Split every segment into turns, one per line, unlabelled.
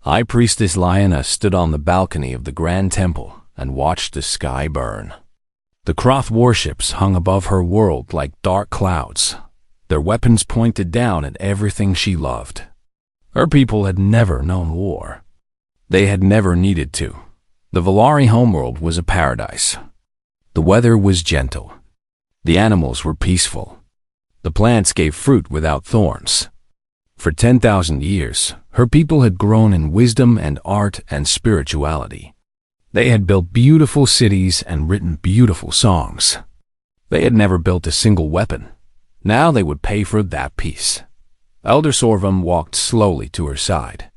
High Priestess Lyanna stood on the balcony of the Grand Temple and watched the sky burn. The Kroth warships hung above her world like dark clouds. Their weapons pointed down at everything she loved. Her people had never known war. They had never needed to. The Valari homeworld was a paradise. The weather was gentle. The animals were peaceful. The plants gave fruit without thorns. For 10,000 years, her people had grown in wisdom and art and spirituality. They had built beautiful cities and written beautiful songs. They had never built a single weapon. Now they would pay for that peace. Elder Sorvam walked slowly to her side.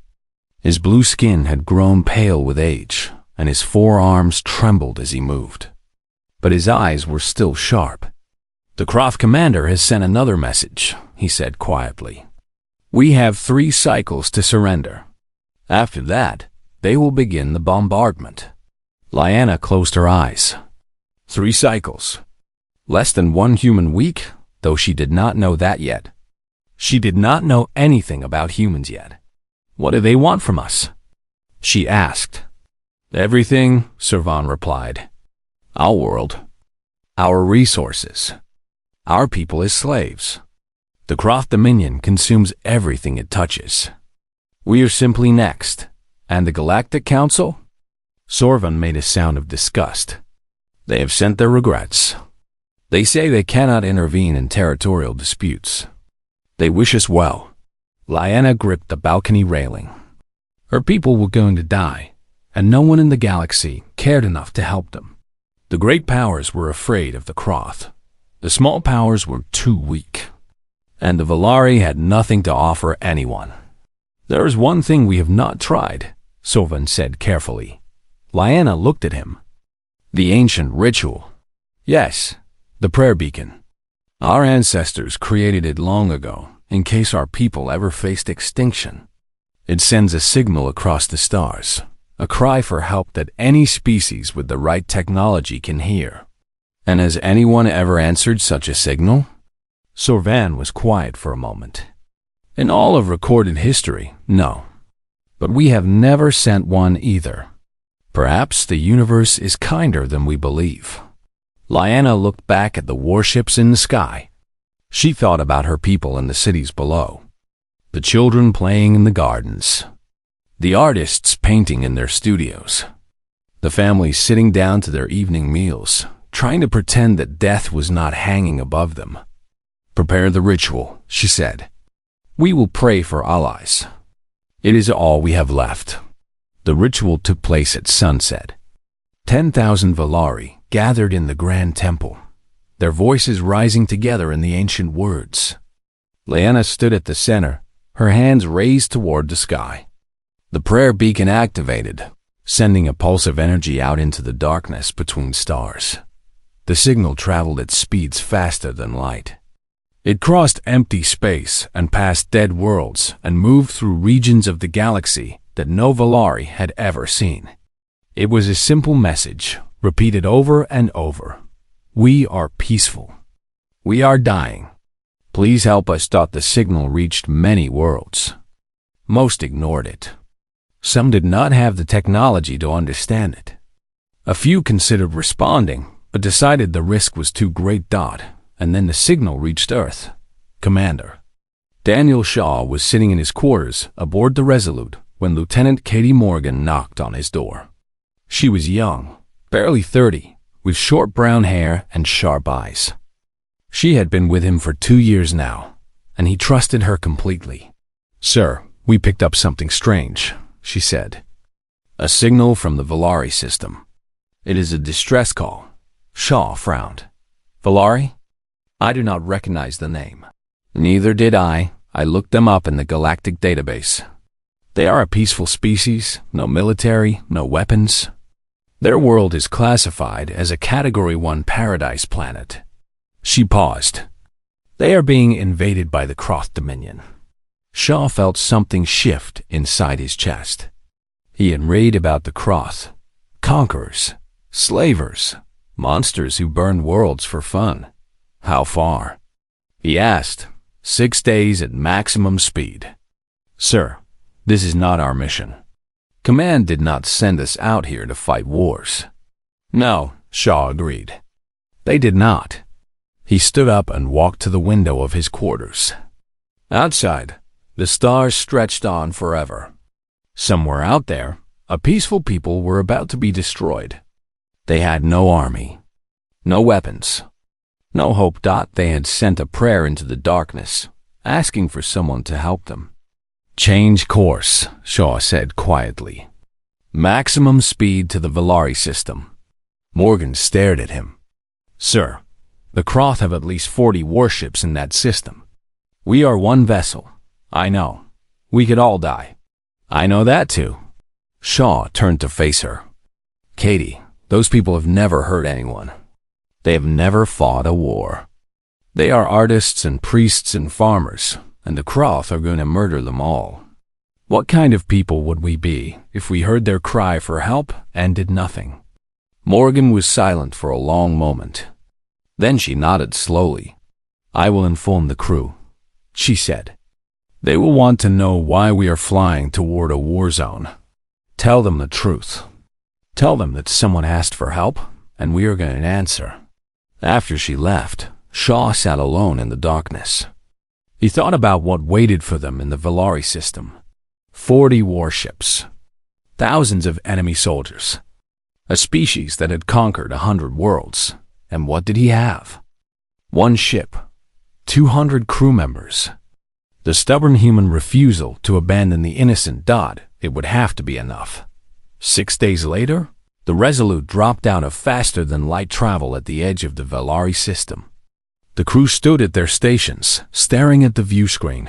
His blue skin had grown pale with age, and his forearms trembled as he moved. But his eyes were still sharp. "The Kroth commander has sent another message," he said quietly. "We have 3 cycles to surrender. After that, they will begin the bombardment." Lyanna closed her eyes. 3 cycles. Less than 1 human week, though she did not know that yet. She did not know anything about humans yet. "What do they want from us?" she asked. "Everything," Servan replied. "Our world. Our resources. Our people as slaves. The Kroth Dominion consumes everything it touches. We are simply next. And the Galactic Council?" Sorvan made a sound of disgust. "They have sent their regrets. They say they cannot intervene in territorial disputes. They wish us well." Lyanna gripped the balcony railing. Her people were going to die, and no one in the galaxy cared enough to help them. The great powers were afraid of the Kroth. The small powers were too weak. And the Valari had nothing to offer anyone. "There is one thing we have not tried," Sorvan said carefully. Lyanna looked at him. "The ancient ritual." "Yes, the prayer beacon. Our ancestors created it long ago, in case our people ever faced extinction. It sends a signal across the stars, a cry for help that any species with the right technology can hear." "And has anyone ever answered such a signal?" Sorvan was quiet for a moment. "In all of recorded history, no. But we have never sent one either. Perhaps the universe is kinder than we believe." Lyanna looked back at the warships in the sky. She thought about her people in the cities below. The children playing in the gardens. The artists painting in their studios. The families sitting down to their evening meals, trying to pretend that death was not hanging above them. "Prepare the ritual," she said. "We will pray for allies. It is all we have left." The ritual took place at sunset. 10,000 Valari gathered in the Grand Temple, their voices rising together in the ancient words. Lyanna stood at the center, her hands raised toward the sky. The prayer beacon activated, sending a pulse of energy out into the darkness between stars. The signal traveled at speeds faster than light. It crossed empty space and past dead worlds and moved through regions of the galaxy that no Valari had ever seen. It was a simple message, repeated over and over. "We are peaceful. We are dying. Please help us." The signal reached many worlds. Most ignored it. Some did not have the technology to understand it. A few considered responding, but decided the risk was too great. And then the signal reached Earth. "Commander." Daniel Shaw was sitting in his quarters aboard the Resolute when Lieutenant Katie Morgan knocked on his door. She was young, barely 30, with short brown hair and sharp eyes. She had been with him for 2 years now, and he trusted her completely. "Sir, we picked up something strange," she said. "A signal from the Valari system. It is a distress call." Shaw frowned. "Valari? I do not recognize the name." "Neither did I. I looked them up in the galactic database. They are a peaceful species, no military, no weapons. Their world is classified as a Category 1 paradise planet." She paused. "They are being invaded by the Kroth Dominion." Shaw felt something shift inside his chest. He had read about the Kroth, conquerors, slavers, monsters who burned worlds for fun. How far? He asked. 6 days at maximum speed. "Sir, this is not our mission." Command did not send us out here to fight wars. No, Shaw agreed. They did not. He stood up and walked to the window of his quarters. Outside, the stars stretched on forever. Somewhere out there, a peaceful people were about to be destroyed. They had no army, no weapons, no hope. They had sent a prayer into the darkness, asking for someone to help them. Change course, Shaw said quietly. Maximum speed to the Velari system. Morgan stared at him. Sir, the Kroth have at least 40 warships in that system. We are one vessel. I know. We could all die. I know that too. Shaw turned to face her. Katie, those people have never hurt anyone. They have never fought a war. They are artists and priests and farmers, and the Kroth are going to murder them all. What kind of people would we be if we heard their cry for help and did nothing? Morgan was silent for a long moment. Then she nodded slowly. I will inform the crew, she said. They will want to know why we are flying toward a war zone. Tell them the truth. Tell them that someone asked for help, and we are going to answer. After she left, Shaw sat alone in the darkness. He thought about what waited for them in the Velari system. 40 warships. Thousands of enemy soldiers. A species that had conquered 100 worlds. And what did he have? One ship. 200 crew members. The stubborn human refusal to abandon the innocent Dodd, it would have to be enough. 6 days later, the Resolute dropped out of faster-than-light travel at the edge of the Velari system. The crew stood at their stations, staring at the view screen.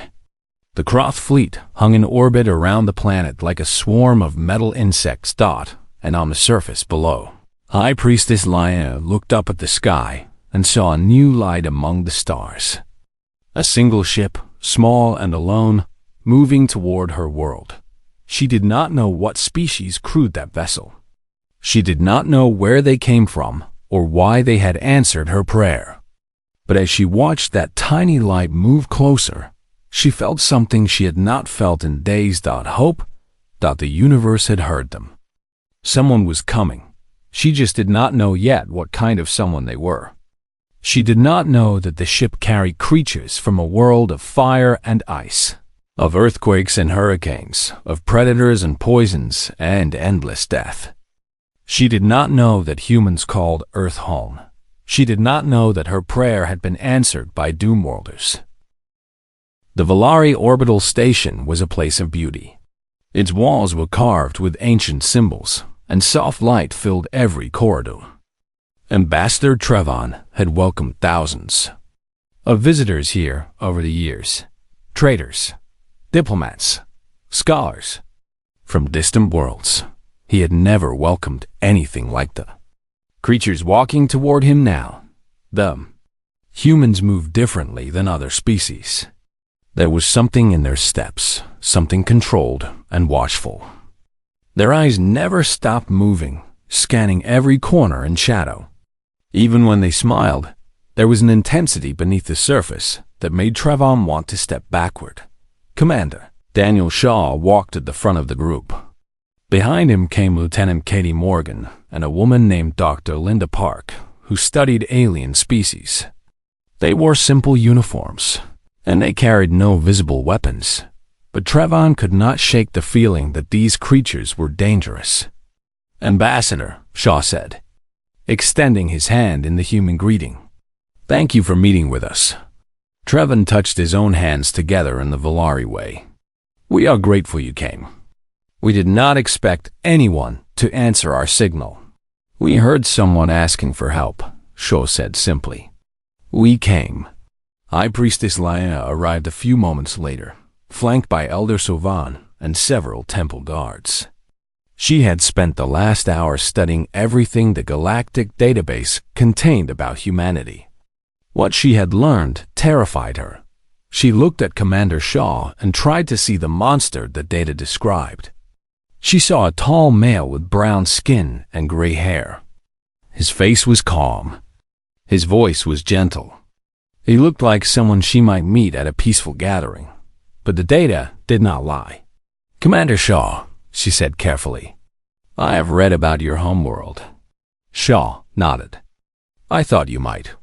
The Kroth fleet hung in orbit around the planet like a swarm of metal insects. And on the surface below, High Priestess Lyanna looked up at the sky and saw a new light among the stars. A single ship, small and alone, moving toward her world. She did not know what species crewed that vessel. She did not know where they came from or why they had answered her prayer. But as she watched that tiny light move closer, she felt something she had not felt in days. Hope. The universe had heard them. Someone was coming. She just did not know yet what kind of someone they were. She did not know that the ship carried creatures from a world of fire and ice, of earthquakes and hurricanes, of predators and poisons and endless death. She did not know that humans called Earth home. She did not know that her prayer had been answered by Doomworlders. The Velari orbital station was a place of beauty. Its walls were carved with ancient symbols, and soft light filled every corridor. Ambassador Trevon had welcomed thousands of visitors here over the years. Traders, diplomats, scholars from distant worlds. He had never welcomed anything like the creatures walking toward him now. The humans moved differently than other species. There was something in their steps, something controlled and watchful. Their eyes never stopped moving, scanning every corner and shadow. Even when they smiled, there was an intensity beneath the surface that made Trevon want to step backward. Commander Daniel Shaw walked at the front of the group. Behind him came Lieutenant Katie Morgan and a woman named Dr. Linda Park, who studied alien species. They wore simple uniforms, and they carried no visible weapons. But Trevon could not shake the feeling that these creatures were dangerous. Ambassador, Shaw said, extending his hand in the human greeting. Thank you for meeting with us. Trevon touched his own hands together in the Velari way. We are grateful you came. We did not expect anyone to answer our signal. We heard someone asking for help, Shaw said simply. We came. High Priestess Lyanna arrived a few moments later, flanked by Elder Sovan and several temple guards. She had spent the last hour studying everything the Galactic database contained about humanity. What she had learned terrified her. She looked at Commander Shaw and tried to see the monster the data described. She saw a tall male with brown skin and gray hair. His face was calm. His voice was gentle. He looked like someone she might meet at a peaceful gathering. But the data did not lie. Commander Shaw, she said carefully. I have read about your homeworld. Shaw nodded. I thought you might.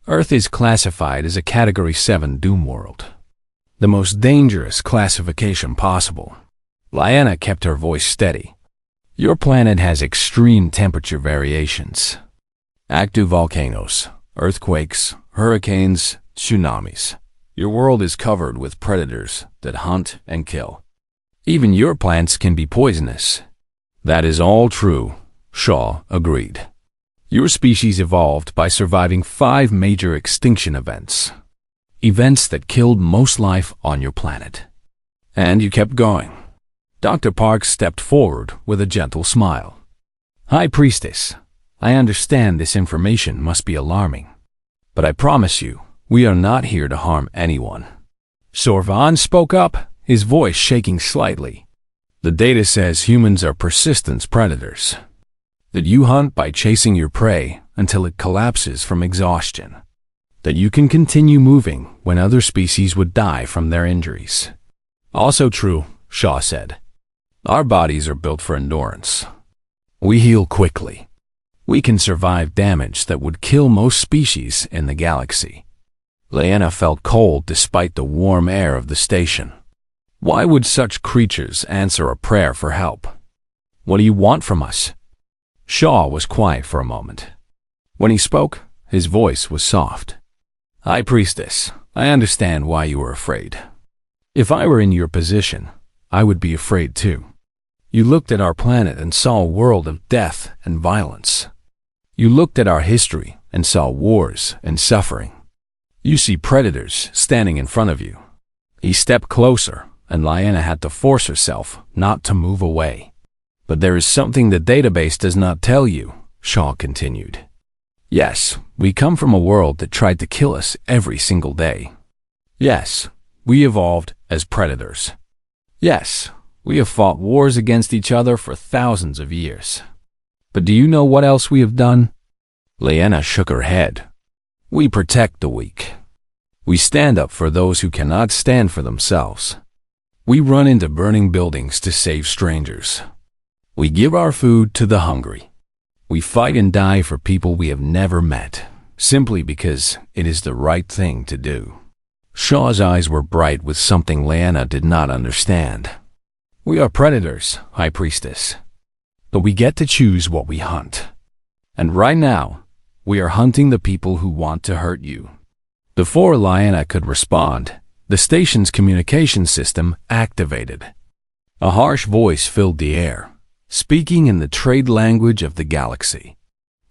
Earth is classified as a Category 7 Doomworld, the most dangerous classification possible. Lyanna kept her voice steady. Your planet has extreme temperature variations. Active volcanoes, earthquakes, hurricanes, tsunamis. Your world is covered with predators that hunt and kill. Even your plants can be poisonous. That is all true, Shaw agreed. Your species evolved by surviving 5 major extinction events. Events that killed most life on your planet. And you kept going. Dr. Park stepped forward with a gentle smile. High Priestess, I understand this information must be alarming, but I promise you, we are not here to harm anyone. Sorvan spoke up, his voice shaking slightly. The data says humans are persistent predators. That you hunt by chasing your prey until it collapses from exhaustion. That you can continue moving when other species would die from their injuries. Also true, Shaw said. Our bodies are built for endurance. We heal quickly. We can survive damage that would kill most species in the galaxy. Lyanna felt cold despite the warm air of the station. Why would such creatures answer a prayer for help? What do you want from us? Shaw was quiet for a moment. When he spoke, his voice was soft. High Priestess, I understand why you are afraid. If I were in your position, I would be afraid too. You looked at our planet and saw a world of death and violence. You looked at our history and saw wars and suffering. You see predators standing in front of you. He stepped closer, and Lyanna had to force herself not to move away. But there is something the database does not tell you, Shaw continued. Yes, we come from a world that tried to kill us every single day. Yes, we evolved as predators. Yes, we have fought wars against each other for thousands of years. But do you know what else we have done? Lyanna shook her head. We protect the weak. We stand up for those who cannot stand for themselves. We run into burning buildings to save strangers. We give our food to the hungry. We fight and die for people we have never met, simply because it is the right thing to do. Shaw's eyes were bright with something Lyanna did not understand. We are predators, High Priestess, but we get to choose what we hunt. And right now, we are hunting the people who want to hurt you. Before Lyanna could respond, the station's communication system activated. A harsh voice filled the air, speaking in the trade language of the galaxy.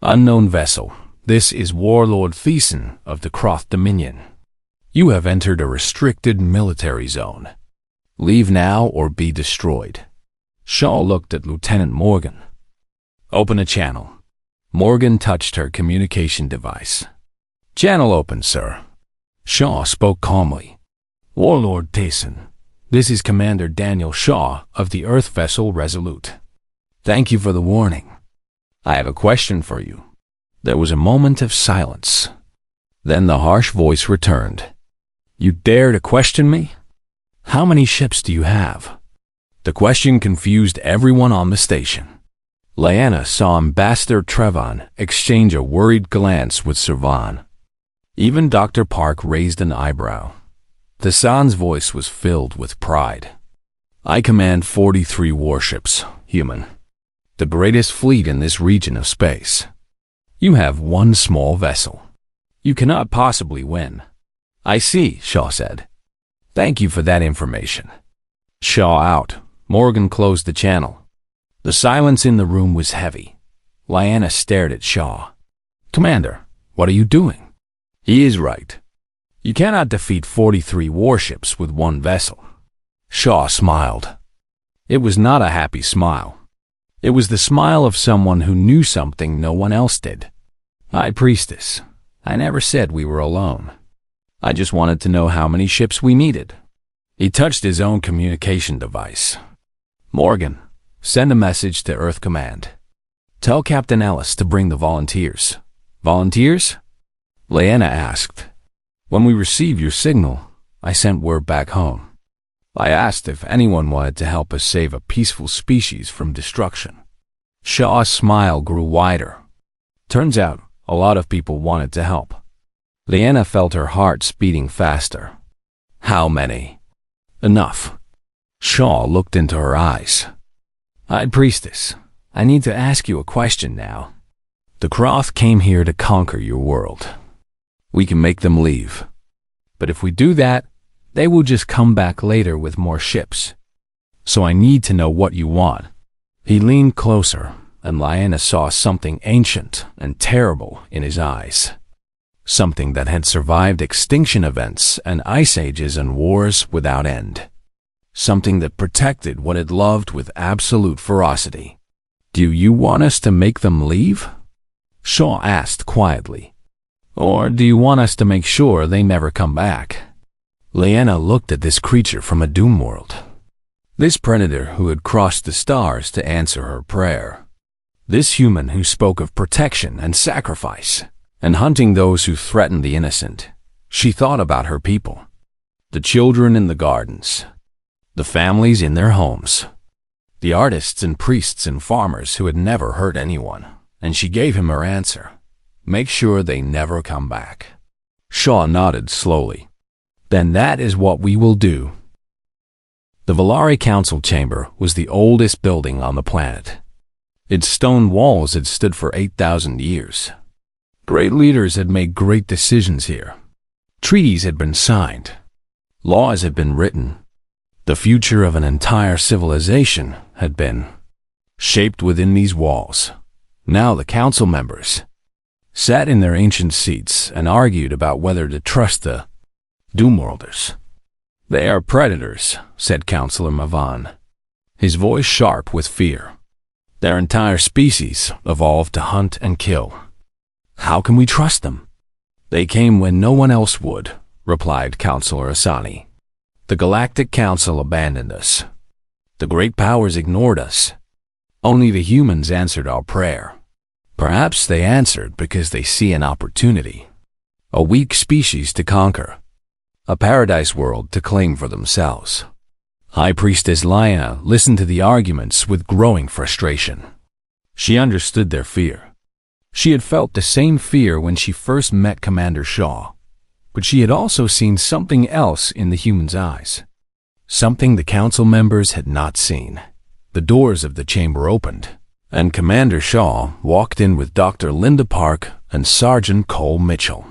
Unknown vessel, this is Warlord Thiessen of the Croth Dominion. You have entered a restricted military zone. Leave now or be destroyed. Shaw looked at Lieutenant Morgan. Open a channel. Morgan touched her communication device. Channel open, sir. Shaw spoke calmly. Warlord Thiessen, this is Commander Daniel Shaw of the Earth vessel Resolute. Thank you for the warning. I have a question for you. There was a moment of silence. Then the harsh voice returned. You dare to question me? How many ships do you have? The question confused everyone on the station. Lyanna saw Ambassador Trevon exchange a worried glance with Servan. Even Dr. Park raised an eyebrow. Thassan's voice was filled with pride. I command 43 warships, human. The greatest fleet in this region of space. You have one small vessel. You cannot possibly win. I see, Shaw said. Thank you for that information. Shaw out. Morgan closed the channel. The silence in the room was heavy. Lyanna stared at Shaw. Commander, what are you doing? He is right. You cannot defeat 43 warships with one vessel. Shaw smiled. It was not a happy smile. It was the smile of someone who knew something no one else did. High Priestess, I never said we were alone. I just wanted to know how many ships we needed. He touched his own communication device. Morgan, send a message to Earth Command. Tell Captain Ellis to bring the volunteers. Volunteers? Lyanna asked. When we received your signal, I sent word back home. I asked if anyone wanted to help us save a peaceful species from destruction. Shaw's smile grew wider. Turns out, a lot of people wanted to help. Leanna felt her heart beating faster. How many? Enough. Shaw looked into her eyes. High Priestess, I need to ask you a question now. The Croth came here to conquer your world. We can make them leave. But if we do that, they will just come back later with more ships. So I need to know what you want. He leaned closer, and Lyanna saw something ancient and terrible in his eyes. Something that had survived extinction events and ice ages and wars without end. Something that protected what it loved with absolute ferocity. Do you want us to make them leave? Shaw asked quietly. Or do you want us to make sure they never come back? Leanna looked at this creature from a doom world. This predator who had crossed the stars to answer her prayer. This human who spoke of protection and sacrifice, and hunting those who threatened the innocent. She thought about her people. The children in the gardens. The families in their homes. The artists and priests and farmers who had never hurt anyone. And she gave him her answer. Make sure they never come back. Shaw nodded slowly. Then that is what we will do. The Valari Council Chamber was the oldest building on the planet. Its stone walls had stood for 8,000 years. Great leaders had made great decisions here. Treaties had been signed. Laws had been written. The future of an entire civilization had been shaped within these walls. Now the council members sat in their ancient seats and argued about whether to trust the Doomworlders. They are predators, said Councillor Mavan, his voice sharp with fear. Their entire species evolved to hunt and kill. How can we trust them? They came when no one else would, replied Councillor Asani. The Galactic Council abandoned us. The great powers ignored us. Only the humans answered our prayer. Perhaps they answered because they see an opportunity. A weak species to conquer. A paradise world to claim for themselves. High Priestess Lyanna listened to the arguments with growing frustration. She understood their fear. She had felt the same fear when she first met Commander Shaw, but she had also seen something else in the human's eyes. Something the council members had not seen. The doors of the chamber opened, and Commander Shaw walked in with Dr. Linda Park and Sergeant Cole Mitchell.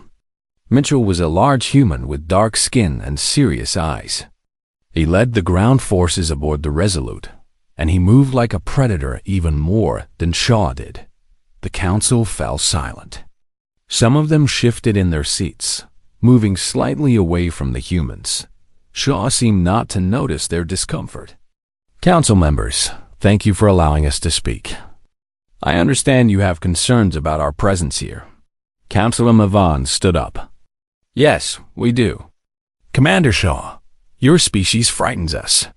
Mitchell was a large human with dark skin and serious eyes. He led the ground forces aboard the Resolute, and he moved like a predator even more than Shaw did. The council fell silent. Some of them shifted in their seats, moving slightly away from the humans. Shaw seemed not to notice their discomfort. Council members, thank you for allowing us to speak. I understand you have concerns about our presence here. Councillor Mavan stood up. Yes, we do. Commander Shaw, your species frightens us.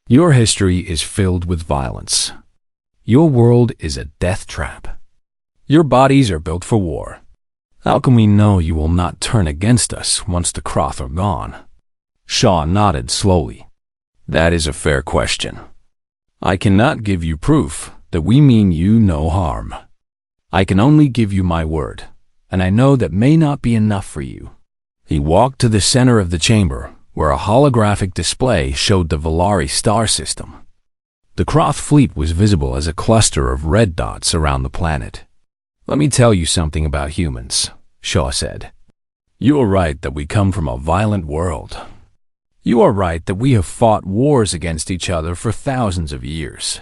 Your history is filled with violence. Your world is a death trap. Your bodies are built for war. How can we know you will not turn against us once the Croth are gone? Shaw nodded slowly. That is a fair question. I cannot give you proof that we mean you no harm. I can only give you my word, and I know that may not be enough for you. He walked to the center of the chamber, where a holographic display showed the Valari star system. The Croth fleet was visible as a cluster of red dots around the planet. Let me tell you something about humans, Shaw said. You are right that we come from a violent world. You are right that we have fought wars against each other for thousands of years.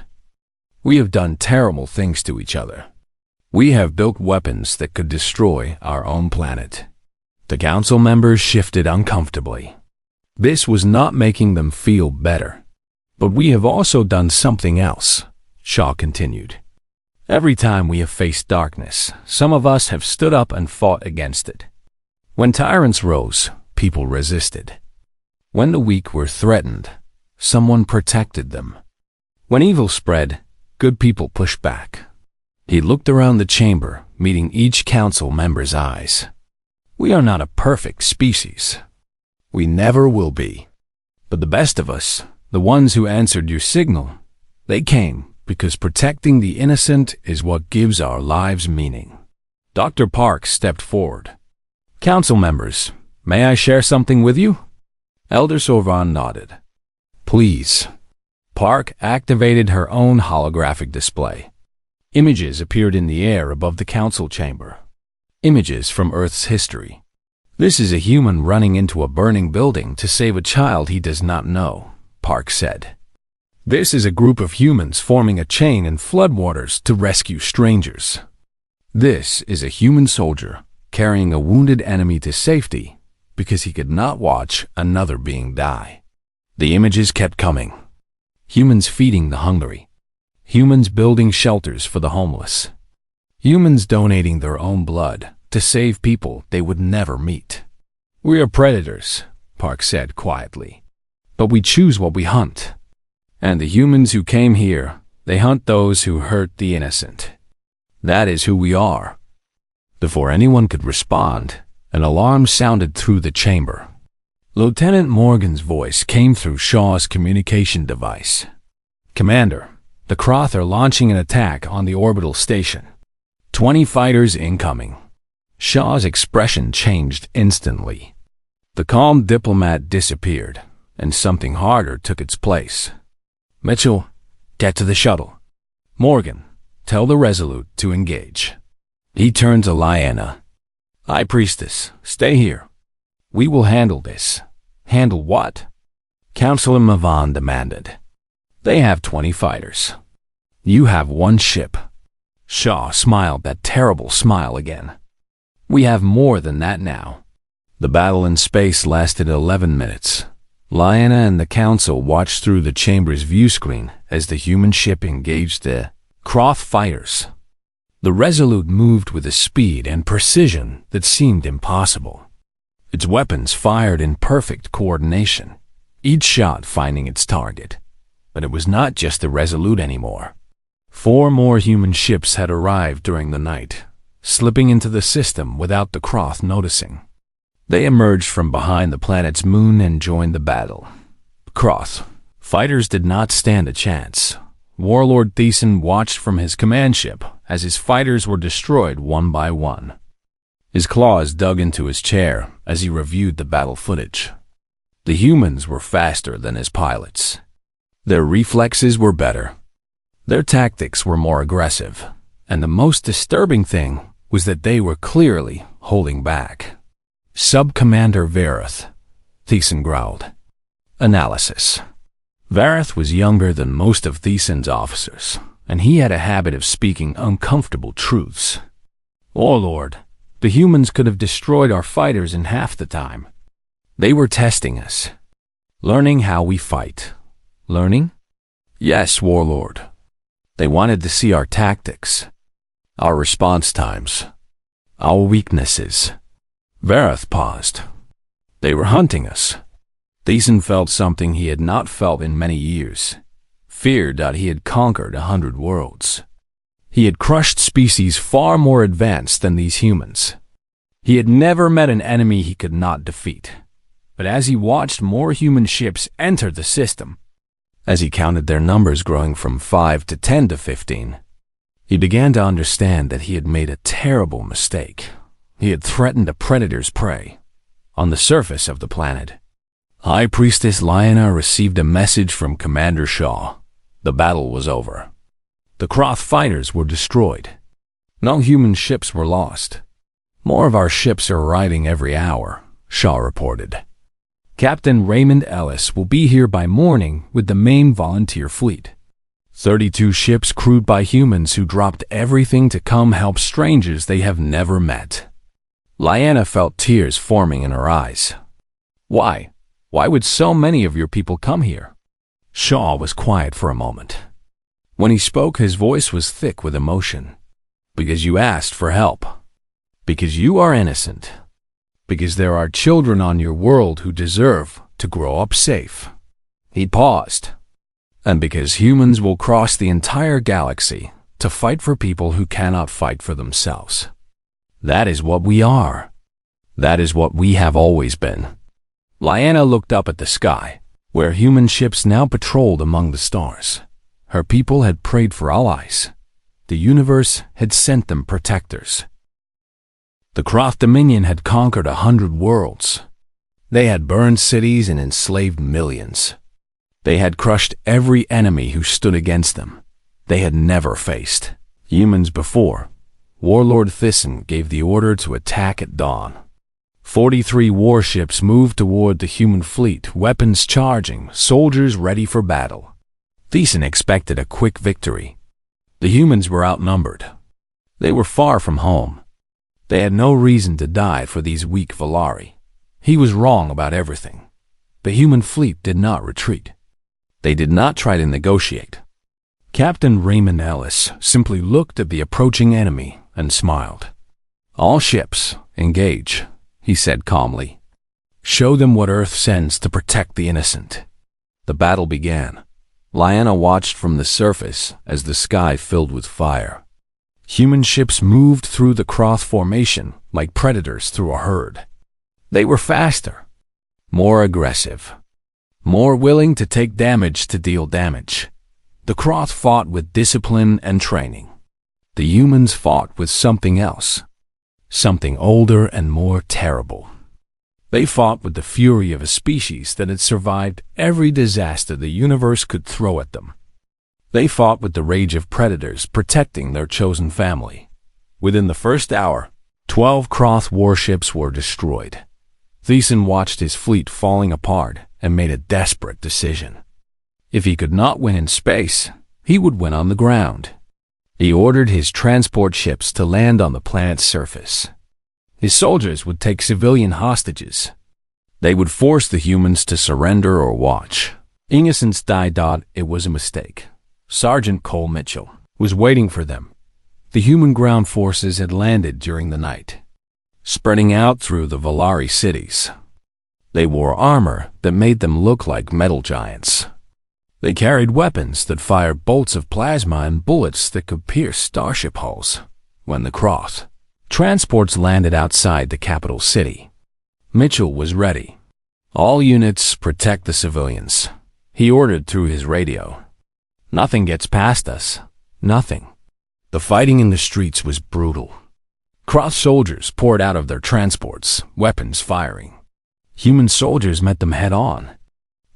We have done terrible things to each other. We have built weapons that could destroy our own planet. The council members shifted uncomfortably. This was not making them feel better. But we have also done something else, Shaw continued. Every time we have faced darkness, some of us have stood up and fought against it. When tyrants rose, people resisted. When the weak were threatened, someone protected them. When evil spread, good people pushed back. He looked around the chamber, meeting each council member's eyes. We are not a perfect species. We never will be. But the best of us, the ones who answered your signal, they came because protecting the innocent is what gives our lives meaning. Dr. Park stepped forward. Council members, may I share something with you? Elder Sorvan nodded. Please. Park activated her own holographic display. Images appeared in the air above the council chamber. Images from Earth's history. This is a human running into a burning building to save a child he does not know, Park said. This is a group of humans forming a chain in floodwaters to rescue strangers. This is a human soldier carrying a wounded enemy to safety because he could not watch another being die. The images kept coming. Humans feeding the hungry. Humans building shelters for the homeless. Humans donating their own blood to save people they would never meet. We are predators, Park said quietly, but we choose what we hunt. And the humans who came here, they hunt those who hurt the innocent. That is who we are. Before anyone could respond, an alarm sounded through the chamber. Lieutenant Morgan's voice came through Shaw's communication device. Commander, the Kroth are launching an attack on the orbital station. 20 fighters incoming. Shaw's expression changed instantly. The calm diplomat disappeared, and something harder took its place. Mitchell, get to the shuttle. Morgan, tell the Resolute to engage. He turned to Lyanna. High Priestess, stay here. We will handle this. Handle what? Councilor Mavan demanded. They have 20 fighters. You have 1 ship. Shaw smiled that terrible smile again. We have more than that now. The battle in space lasted 11 minutes. Lyanna and the Council watched through the chamber's view screen as the human ship engaged the Kroth fighters. The Resolute moved with a speed and precision that seemed impossible. Its weapons fired in perfect coordination, each shot finding its target. But it was not just the Resolute anymore. 4 more human ships had arrived during the night, slipping into the system without the Kroth noticing. They emerged from behind the planet's moon and joined the battle. Kroth fighters did not stand a chance. Warlord Thiessen watched from his command ship as his fighters were destroyed one by one. His claws dug into his chair as he reviewed the battle footage. The humans were faster than his pilots. Their reflexes were better. Their tactics were more aggressive. And the most disturbing thing was that they were clearly holding back. Sub-Commander Vareth, Thiessen growled. Analysis. Vareth was younger than most of Thiessen's officers, and he had a habit of speaking uncomfortable truths. Warlord, the humans could have destroyed our fighters in half the time. They were testing us. Learning how we fight. Learning? Yes, Warlord. They wanted to see our tactics, our response times, our weaknesses. Vareth paused. They were hunting us. Thiessen felt something he had not felt in many years. Feared that he had conquered 100 worlds. He had crushed species far more advanced than these humans. He had never met an enemy he could not defeat. But as he watched more human ships enter the system, as he counted their numbers growing from 5 to 10 to 15, he began to understand that he had made a terrible mistake. He had threatened a predator's prey on the surface of the planet. High Priestess Lyanna received a message from Commander Shaw. The battle was over. The Kroth fighters were destroyed. No human ships were lost. More of our ships are arriving every hour, Shaw reported. Captain Raymond Ellis will be here by morning with the main volunteer fleet. 32 ships crewed by humans who dropped everything to come help strangers they have never met. Lyanna felt tears forming in her eyes. Why? Why would so many of your people come here? Shaw was quiet for a moment. When he spoke, his voice was thick with emotion. Because you asked for help. Because you are innocent. Because there are children on your world who deserve to grow up safe. He paused. And because humans will cross the entire galaxy to fight for people who cannot fight for themselves. That is what we are. That is what we have always been. Lyanna looked up at the sky. where human ships now patrolled among the stars. Her people had prayed for allies. The universe had sent them protectors. The Croth Dominion had conquered 100 worlds. They had burned cities and enslaved millions. They had crushed every enemy who stood against them. They had never faced humans before. Warlord Thyssen gave the order to attack at dawn. 43 warships moved toward the human fleet, weapons charging, soldiers ready for battle. Thyssen expected a quick victory. The humans were outnumbered. They were far from home. They had no reason to die for these weak Valari. He was wrong about everything. The human fleet did not retreat. They did not try to negotiate. Captain Raymond Ellis simply looked at the approaching enemy and smiled. "All ships, engage," he said calmly. "Show them what Earth sends to protect the innocent." The battle began. Lyanna watched from the surface as the sky filled with fire. Human ships moved through the Croth formation like predators through a herd. They were faster, more aggressive, more willing to take damage to deal damage. The Croth fought with discipline and training. The humans fought with something else, something older and more terrible. They fought with the fury of a species that had survived every disaster the universe could throw at them. They fought with the rage of predators protecting their chosen family. Within the first hour, 12 Croth warships were destroyed. Thyssen watched his fleet falling apart and made a desperate decision. If he could not win in space, he would win on the ground. He ordered his transport ships to land on the planet's surface. His soldiers would take civilian hostages. They would force the humans to surrender or watch. Innocents died. It was a mistake. Sergeant Cole Mitchell was waiting for them. The human ground forces had landed during the night, spreading out through the Valari cities. They wore armor that made them look like metal giants. They carried weapons that fired bolts of plasma and bullets that could pierce starship hulls. When the Croth transports landed outside the capital city, Mitchell was ready. "All units protect the civilians," he ordered through his radio. "Nothing gets past us. Nothing." The fighting in the streets was brutal. Croth soldiers poured out of their transports, weapons firing. Human soldiers met them head-on.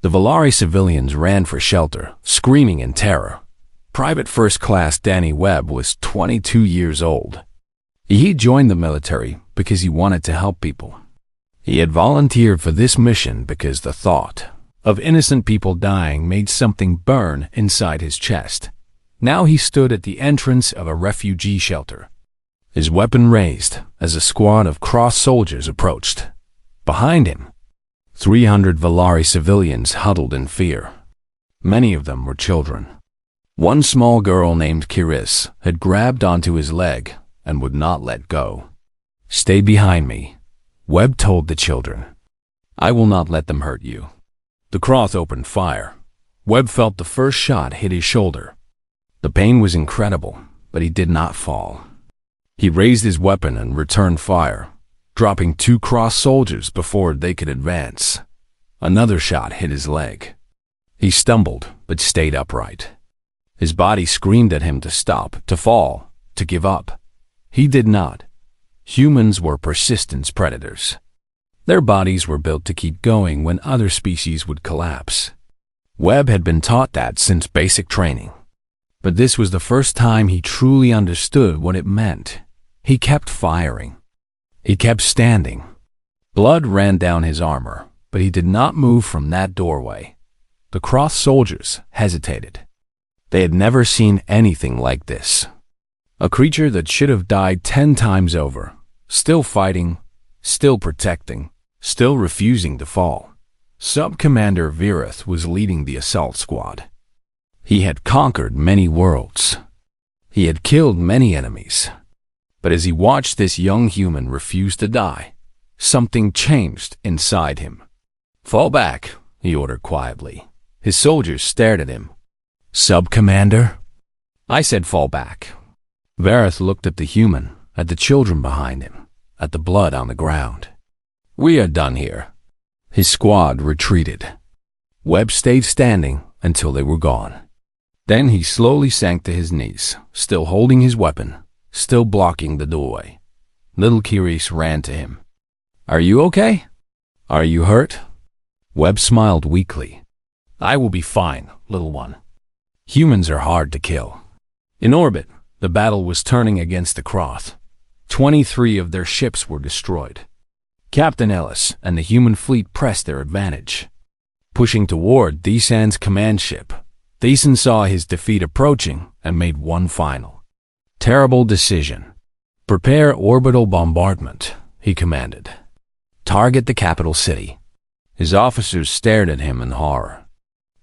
The Valari civilians ran for shelter, screaming in terror. Private First Class Danny Webb was 22 years old. He joined the military because he wanted to help people. He had volunteered for this mission because the thought of innocent people dying made something burn inside his chest. Now he stood at the entrance of a refugee shelter, his weapon raised as a squad of Croth soldiers approached. Behind him, 300 Valari civilians huddled in fear. Many of them were children. One small girl named Kiris had grabbed onto his leg and would not let go. "Stay behind me," Webb told the children. "I will not let them hurt you." The Croth opened fire. Webb felt the first shot hit his shoulder. The pain was incredible, but he did not fall. He raised his weapon and returned fire, dropping 2 Croth soldiers before they could advance. Another shot hit his leg. He stumbled, but stayed upright. His body screamed at him to stop, to fall, to give up. He did not. Humans were persistence predators. Their bodies were built to keep going when other species would collapse. Webb had been taught that since basic training. But this was the first time he truly understood what it meant. He kept firing. He kept standing. Blood ran down his armor, but he did not move from that doorway. The Croth soldiers hesitated. They had never seen anything like this. A creature that should have died 10 times over, still fighting, still protecting, still refusing to fall. Sub-Commander Virith was leading the assault squad. He had conquered many worlds. He had killed many enemies. But as he watched this young human refuse to die, something changed inside him. "Fall back," he ordered quietly. His soldiers stared at him. "Sub-Commander?" "I said fall back." Vareth looked at the human, at the children behind him, at the blood on the ground. "We are done here." His squad retreated. Webb stayed standing until they were gone. Then he slowly sank to his knees, still holding his weapon, still blocking the doorway. Little Curious ran to him. "Are you okay? Are you hurt?" Webb smiled weakly. "I will be fine, little one. Humans are hard to kill." In orbit, the battle was turning against the Croth. 23 of their ships were destroyed. Captain Ellis and the human fleet pressed their advantage. Pushing toward Desan's command ship, Desan saw his defeat approaching and made one final, terrible decision. "Prepare orbital bombardment," he commanded. "Target the capital city." His officers stared at him in horror.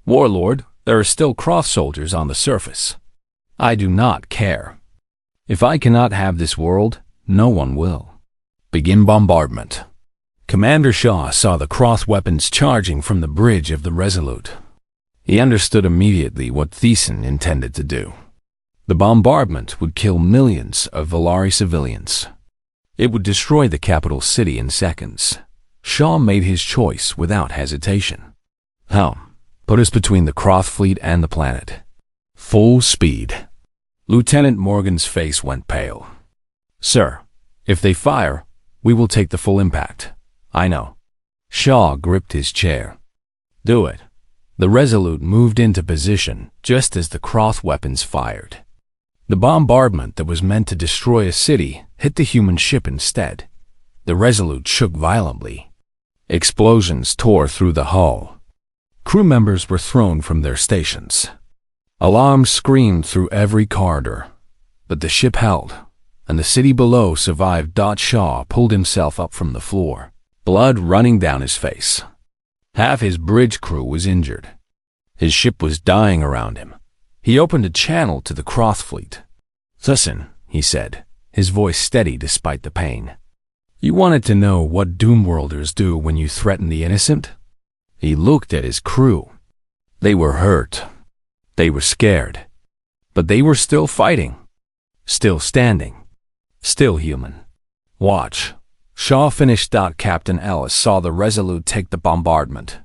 "Warlord, there are still Croth soldiers on the surface." "I do not care. If I cannot have this world, no one will." "Begin bombardment." Commander Shaw saw the Croth weapons charging from the bridge of the Resolute. He understood immediately what Desan intended to do. The bombardment would kill millions of Valari civilians. It would destroy the capital city in seconds. Shaw made his choice without hesitation. "Helm, put us between the Croth fleet and the planet. Full speed." Lieutenant Morgan's face went pale. "Sir, if they fire, we will take the full impact." "I know." Shaw gripped his chair. "Do it." The Resolute moved into position just as the Croth weapons fired. The bombardment that was meant to destroy a city hit the human ship instead. The Resolute shook violently. Explosions tore through the hull. Crew members were thrown from their stations. Alarms screamed through every corridor. But the ship held, and the city below survived. Shaw pulled himself up from the floor, blood running down his face. Half his bridge crew was injured. His ship was dying around him. He opened a channel to the Croth fleet. "Listen," he said, his voice steady despite the pain. "You wanted to know what Doomworlders do when you threaten the innocent?" He looked at his crew. They were hurt. They were scared. But they were still fighting. Still standing. Still human. "Watch." Shaw finished. Captain Ellis saw the Resolute take the bombardment.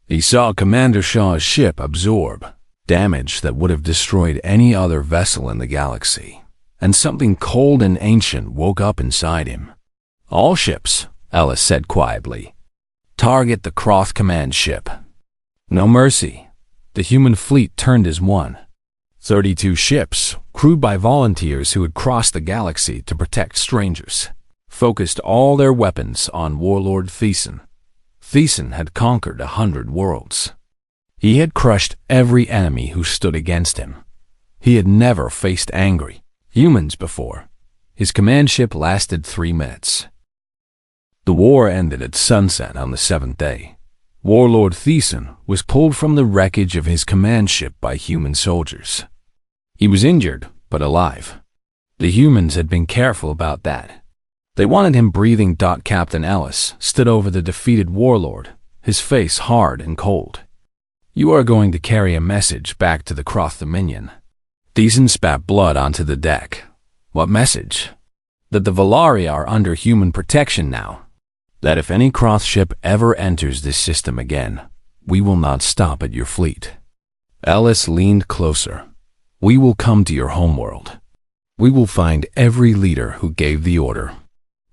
He saw Commander Shaw's ship absorb damage that would have destroyed any other vessel in the galaxy, and something cold and ancient woke up inside him. "All ships," Ellis said quietly. "Target the Croth command ship. No mercy." The human fleet turned as one. 32 ships, crewed by volunteers who had crossed the galaxy to protect strangers, focused all their weapons on Warlord Desan. Desan had conquered 100 worlds. He had crushed every enemy who stood against him. He had never faced angry humans before. His command ship lasted 3 minutes. The war ended at sunset on the 7th day. Warlord Desan was pulled from the wreckage of his command ship by human soldiers. He was injured, but alive. The humans had been careful about that. They wanted him breathing. Captain Ellis stood over the defeated warlord, his face hard and cold. "You are going to carry a message back to the Croth Dominion." Desan spat blood onto the deck. "What message?" "That the Valari are under human protection now. That if any Croth ship ever enters this system again, we will not stop at your fleet." Ellis leaned closer. "We will come to your homeworld. We will find every leader who gave the order.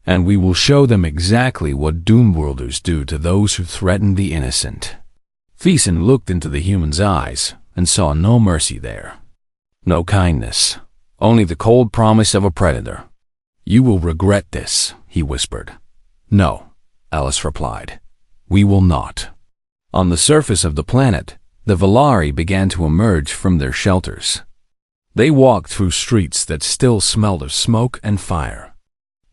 And we will show them exactly what Doomworlders do to those who threaten the innocent." Desan looked into the human's eyes and saw no mercy there. No kindness, only the cold promise of a predator. "You will regret this," he whispered. "No," Ellis replied. "We will not." On the surface of the planet, the Valari began to emerge from their shelters. They walked through streets that still smelled of smoke and fire.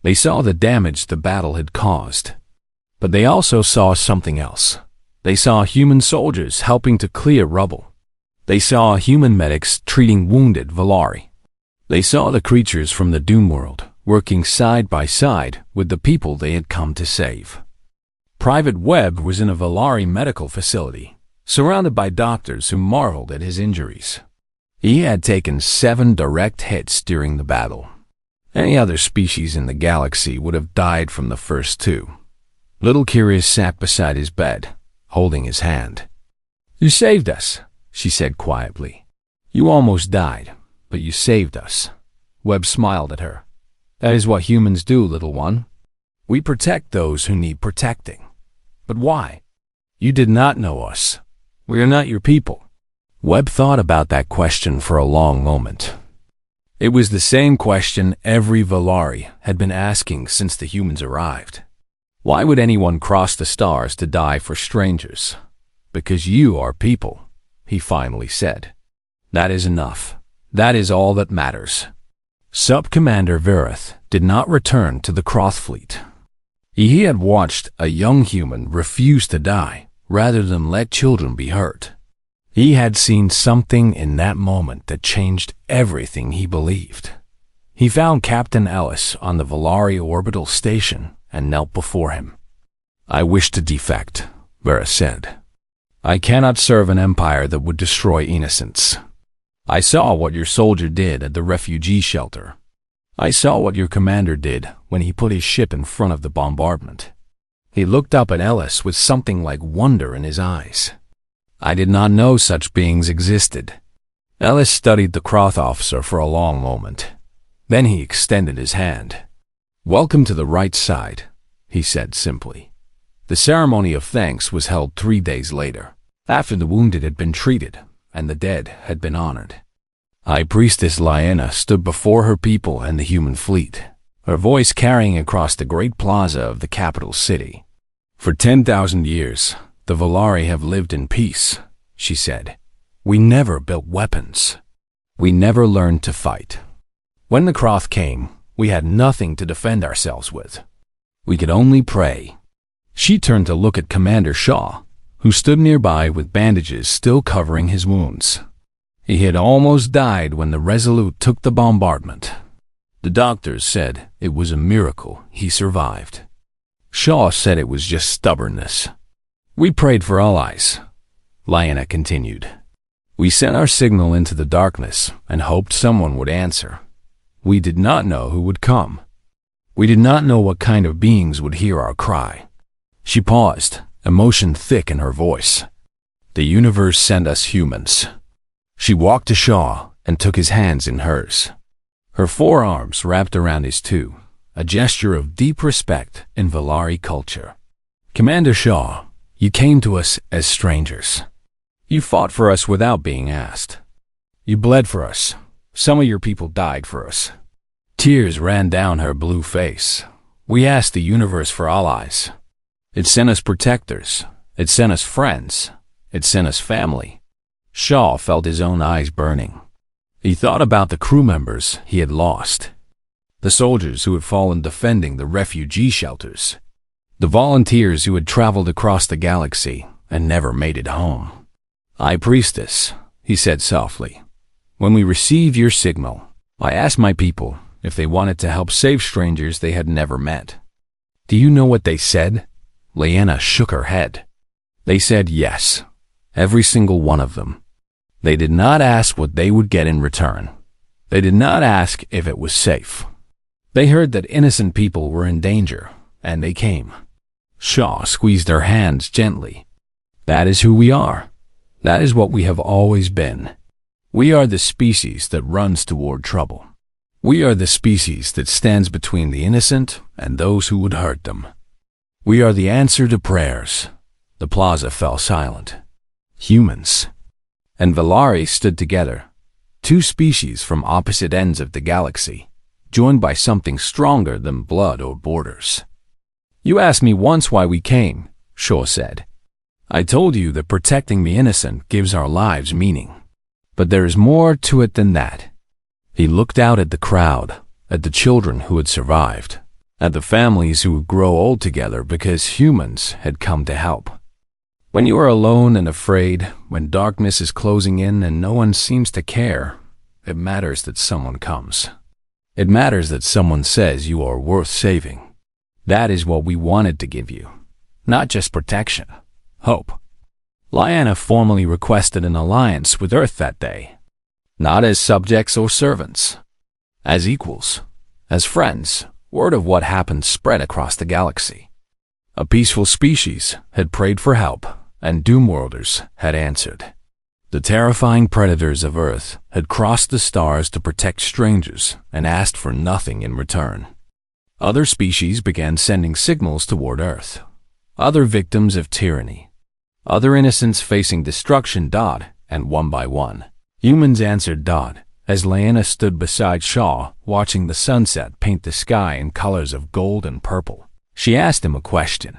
They saw the damage the battle had caused. But they also saw something else. They saw human soldiers helping to clear rubble. They saw human medics treating wounded Valari. They saw the creatures from the Doomworld working side by side with the people they had come to save. Private Webb was in a Valari medical facility, surrounded by doctors who marveled at his injuries. He had taken 7 direct hits during the battle. Any other species in the galaxy would have died from the first 2. Little Curious sat beside his bed, holding his hand. You saved us, she said quietly. You almost died, but you saved us. Webb smiled at her. That is what humans do, little one. We protect those who need protecting. But why? You did not know us. We are not your people. Webb thought about that question for a long moment. It was the same question every Valari had been asking since the humans arrived. Why would anyone cross the stars to die for strangers? Because you are people, he finally said. That is enough. That is all that matters. Sub-Commander Verith did not return to the Croth fleet. He had watched a young human refuse to die rather than let children be hurt. He had seen something in that moment that changed everything he believed. He found Captain Ellis on the Valari orbital station and knelt before him. I wish to defect, Verith said. I cannot serve an empire that would destroy innocents. I saw what your soldier did at the refugee shelter. I saw what your commander did when he put his ship in front of the bombardment. He looked up at Ellis with something like wonder in his eyes. I did not know such beings existed. Ellis studied the Croth officer for a long moment. Then he extended his hand. Welcome to the right side, he said simply. The ceremony of thanks was held 3 days later, after the wounded had been treated and the dead had been honored. High Priestess Lyanna stood before her people and the human fleet, her voice carrying across the great plaza of the capital city. For 10,000 years, the Valari have lived in peace, she said. We never built weapons. We never learned to fight. When the Croth came, we had nothing to defend ourselves with. We could only pray. She turned to look at Commander Shaw, who stood nearby with bandages still covering his wounds. He had almost died when the Resolute took the bombardment. The doctors said it was a miracle he survived. Shaw said it was just stubbornness. We prayed for allies, Lyanna continued. We sent our signal into the darkness and hoped someone would answer. We did not know who would come. We did not know what kind of beings would hear our cry. She paused, emotion thick in her voice. The universe sent us humans. She walked to Shaw and took his hands in hers. Her forearms wrapped around his too, a gesture of deep respect in Valari culture. Commander Shaw, you came to us as strangers. You fought for us without being asked. You bled for us. Some of your people died for us. Tears ran down her blue face. We asked the universe for allies. It sent us protectors. It sent us friends. It sent us family. Shaw felt his own eyes burning. He thought about the crew members he had lost. The soldiers who had fallen defending the refugee shelters. The volunteers who had traveled across the galaxy and never made it home. High Priestess, he said softly, when we received your signal, I asked my people if they wanted to help save strangers they had never met. Do you know what they said? Lyanna shook her head. They said yes, every single one of them. They did not ask what they would get in return. They did not ask if it was safe. They heard that innocent people were in danger, and they came. Shaw squeezed her hands gently. That is who we are. That is what we have always been. We are the species that runs toward trouble. We are the species that stands between the innocent and those who would hurt them. We are the answer to prayers. The plaza fell silent. Humans. And Valari stood together, two species from opposite ends of the galaxy, joined by something stronger than blood or borders. You asked me once why we came, Shaw said. I told you that protecting the innocent gives our lives meaning. But there is more to it than that. He looked out at the crowd, at the children who had survived, at the families who would grow old together because humans had come to help. When you are alone and afraid, when darkness is closing in and no one seems to care, it matters that someone comes. It matters that someone says you are worth saving. That is what we wanted to give you. Not just protection. Hope. Lyanna formally requested an alliance with Earth that day. Not as subjects or servants. As equals. As friends. Word of what happened spread across the galaxy. A peaceful species had prayed for help, and Doomworlders had answered. The terrifying predators of Earth had crossed the stars to protect strangers and asked for nothing in return. Other species began sending signals toward Earth. Other victims of tyranny. Other innocents facing destruction. And one by one, humans answered. As Lyanna stood beside Shaw, watching the sunset paint the sky in colors of gold and purple, she asked him a question.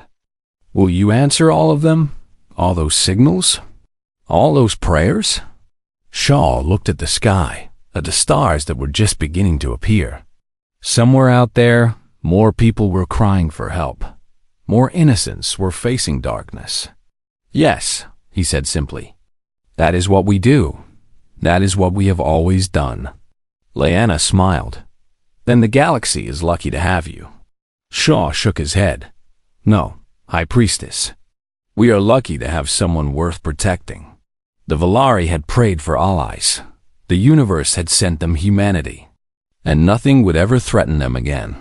Will you answer all of them? All those signals? All those prayers? Shaw looked at the sky, at the stars that were just beginning to appear. Somewhere out there, more people were crying for help. More innocents were facing darkness. Yes, he said simply. That is what we do. That is what we have always done. Lyanna smiled. Then the galaxy is lucky to have you. Shaw shook his head. No, High Priestess. We are lucky to have someone worth protecting. The Valari had prayed for allies. The universe had sent them humanity. And nothing would ever threaten them again.